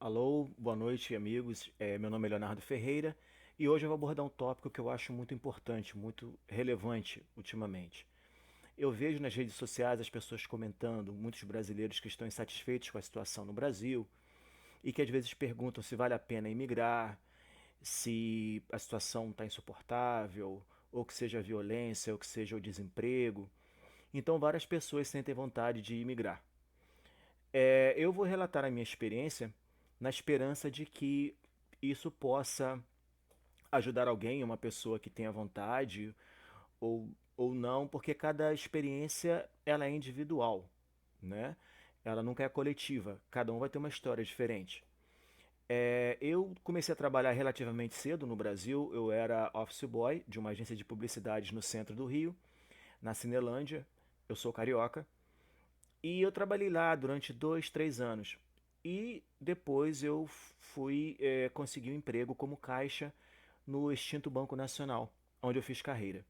Alô, boa noite, amigos. Meu nome é Leonardo Ferreira e hoje eu vou abordar um tópico que eu acho muito importante, muito relevante ultimamente. Eu vejo nas redes sociais as pessoas comentando, muitos brasileiros que estão insatisfeitos com a situação no Brasil e que às vezes perguntam se vale a pena emigrar, se a situação está insuportável, ou que seja a violência, ou que seja o desemprego. Então, várias pessoas sentem vontade de imigrar. Eu vou relatar a minha experiência na esperança de que isso possa ajudar alguém, uma pessoa que tenha vontade ou não, porque cada experiência ela é individual, né? Ela nunca é coletiva, cada um vai ter uma história diferente. Eu comecei a trabalhar relativamente cedo no Brasil, eu era office boy de uma agência de publicidade no centro do Rio, na Cinelândia, eu sou carioca, e eu trabalhei lá durante 2, 3 anos. E depois eu fui conseguir um emprego como caixa no extinto Banco Nacional, onde eu fiz carreira.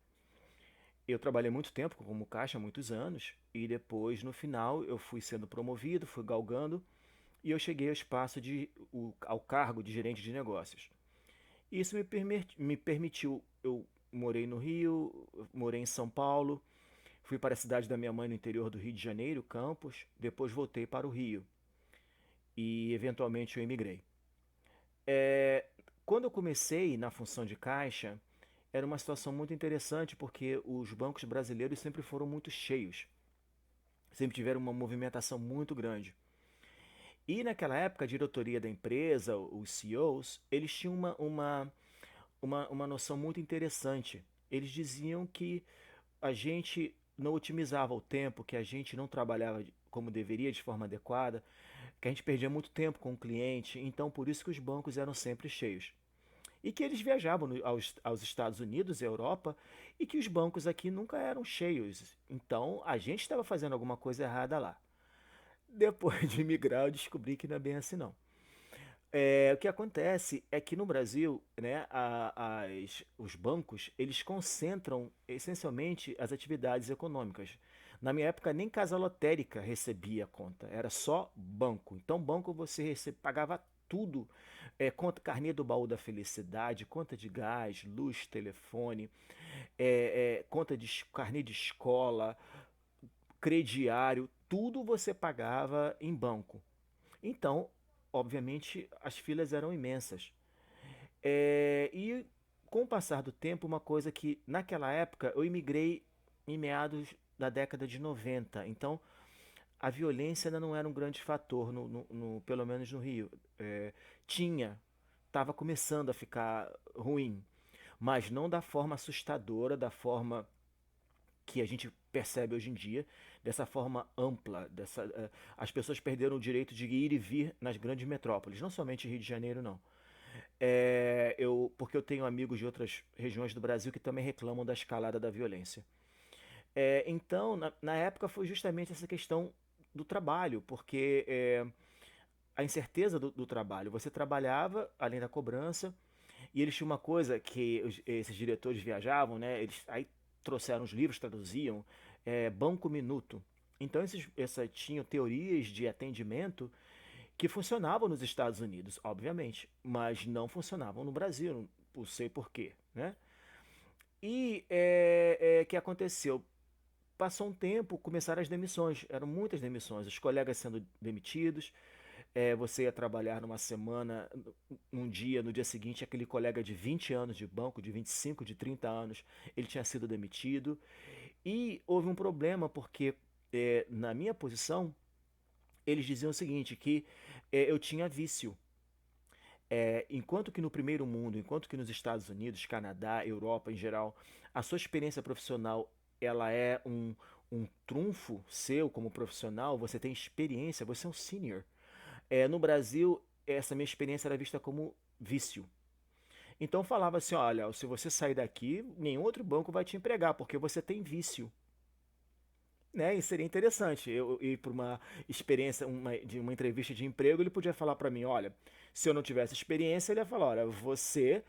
Eu trabalhei muito tempo como caixa, muitos anos, e depois, no final, eu fui sendo promovido, fui galgando, e eu cheguei ao espaço ao cargo de gerente de negócios. Isso me permitiu, eu morei no Rio, morei em São Paulo, fui para a cidade da minha mãe no interior do Rio de Janeiro, Campos, depois voltei para o Rio e eventualmente eu emigrei. É, Quando eu comecei na função de caixa, era uma situação muito interessante porque os bancos brasileiros sempre foram muito cheios, sempre tiveram uma movimentação muito grande. E naquela época, a diretoria da empresa, os CEOs, eles tinham uma noção muito interessante. Eles diziam que a gente não otimizava o tempo, que a gente não trabalhava como deveria de forma adequada, que a gente perdia muito tempo com o cliente, então por isso que os bancos eram sempre cheios. E que eles viajavam aos Estados Unidos e Europa e que os bancos aqui nunca eram cheios. Então a gente estava fazendo alguma coisa errada lá. Depois de migrar, eu descobri que não é bem assim não. O que acontece é que no Brasil, né, os bancos eles concentram essencialmente as atividades econômicas. Na minha época, nem casa lotérica recebia conta, era só banco. Então, banco pagava tudo: conta, carnê do baú da felicidade, conta de gás, luz, telefone, conta de carnê de escola, crediário, tudo você pagava em banco. Então, obviamente, as filas eram imensas. E com o passar do tempo, uma coisa que naquela época eu imigrei em meados da década de 90. Então, a violência ainda não era um grande fator, pelo menos no Rio. Tinha, estava começando a ficar ruim, mas não da forma assustadora, da forma que a gente percebe hoje em dia, dessa forma ampla. As pessoas perderam o direito de ir e vir nas grandes metrópoles, não somente Rio de Janeiro, não. Porque eu tenho amigos de outras regiões do Brasil que também reclamam da escalada da violência. Então, na época, foi justamente essa questão do trabalho, porque a incerteza do trabalho. Você trabalhava além da cobrança, e eles tinham uma coisa que esses diretores viajavam, né? Eles aí trouxeram os livros, traduziam, Banco Minuto. Então tinham teorias de atendimento que funcionavam nos Estados Unidos, obviamente, mas não funcionavam no Brasil, não sei porquê, né? E que aconteceu? Passou um tempo, começaram as demissões. Eram muitas demissões, os colegas sendo demitidos. Você ia trabalhar numa semana, um dia, no dia seguinte, aquele colega de 20 anos de banco, de 25, de 30 anos, ele tinha sido demitido. E houve um problema, porque na minha posição, eles diziam o seguinte, que eu tinha vício. Enquanto que no primeiro mundo, enquanto que nos Estados Unidos, Canadá, Europa em geral, a sua experiência profissional ela é um trunfo seu como profissional, você tem experiência, você é um senior. No Brasil, essa minha experiência era vista como vício. Então falava assim, olha, se você sair daqui, nenhum outro banco vai te empregar, porque você tem vício. Né? E seria interessante eu ir para uma experiência, de uma entrevista de emprego, ele podia falar para mim, olha, se eu não tivesse experiência, ele ia falar, olha, você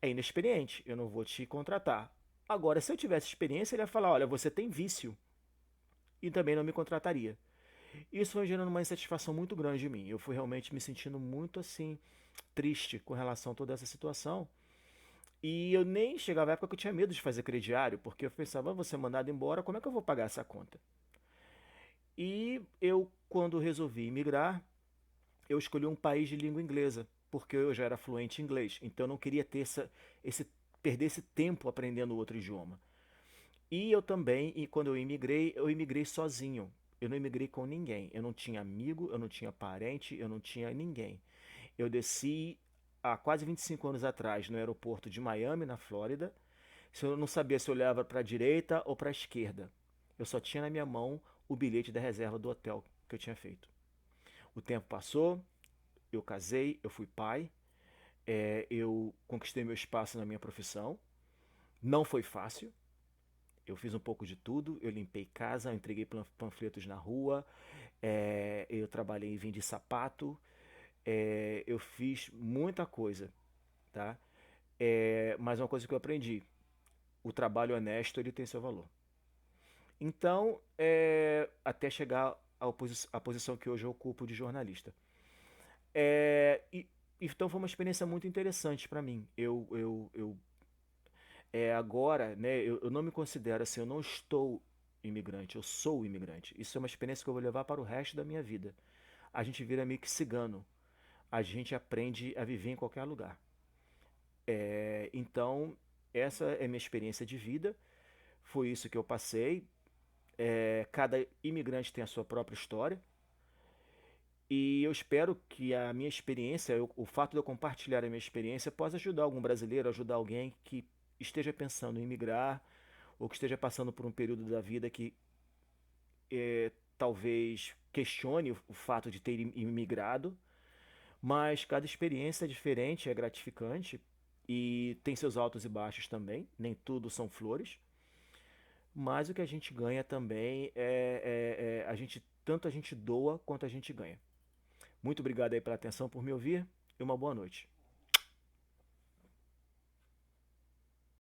é inexperiente, eu não vou te contratar. Agora, se eu tivesse experiência, ele ia falar, olha, você tem vício e também não me contrataria. Isso foi gerando uma insatisfação muito grande em mim. Eu fui realmente me sentindo muito assim, triste com relação a toda essa situação. E eu nem chegava à época que eu tinha medo de fazer crediário, porque eu pensava, vou ser mandado embora, como é que eu vou pagar essa conta? E eu, quando resolvi migrar, eu escolhi um país de língua inglesa, porque eu já era fluente em inglês. Então eu não queria ter esse, perder esse tempo aprendendo outro idioma. E eu também, e quando eu imigrei sozinho. Eu não imigrei com ninguém. Eu não tinha amigo, eu não tinha parente, eu não tinha ninguém. Eu desci há quase 25 anos atrás no aeroporto de Miami, na Flórida. Se eu não sabia se eu olhava para a direita ou para a esquerda. Eu só tinha na minha mão o bilhete da reserva do hotel que eu tinha feito. O tempo passou, eu casei, eu fui pai, eu conquistei meu espaço na minha profissão. Não foi fácil. Eu fiz um pouco de tudo. Eu limpei casa, eu entreguei panfletos na rua, eu trabalhei em vender sapato, eu fiz muita coisa, tá? Mas uma coisa que eu aprendi: o trabalho honesto ele tem seu valor. Então, até chegar à posição que hoje eu ocupo de jornalista. Então foi uma experiência muito interessante para mim. Agora, né, eu não me considero assim, eu não estou imigrante, eu sou imigrante. Isso é uma experiência que eu vou levar para o resto da minha vida. A gente vira meio que cigano. A gente aprende a viver em qualquer lugar. Então, essa é a minha experiência de vida. Foi isso que eu passei. Cada imigrante tem a sua própria história. E eu espero que a minha experiência, o fato de eu compartilhar a minha experiência, possa ajudar algum brasileiro, ajudar alguém que esteja pensando em migrar ou que esteja passando por um período da vida que talvez questione o fato de ter imigrado, mas cada experiência é diferente, é gratificante e tem seus altos e baixos também, nem tudo são flores, mas o que a gente ganha também a gente tanto a gente doa quanto a gente ganha. Muito obrigado aí pela atenção, por me ouvir e uma boa noite.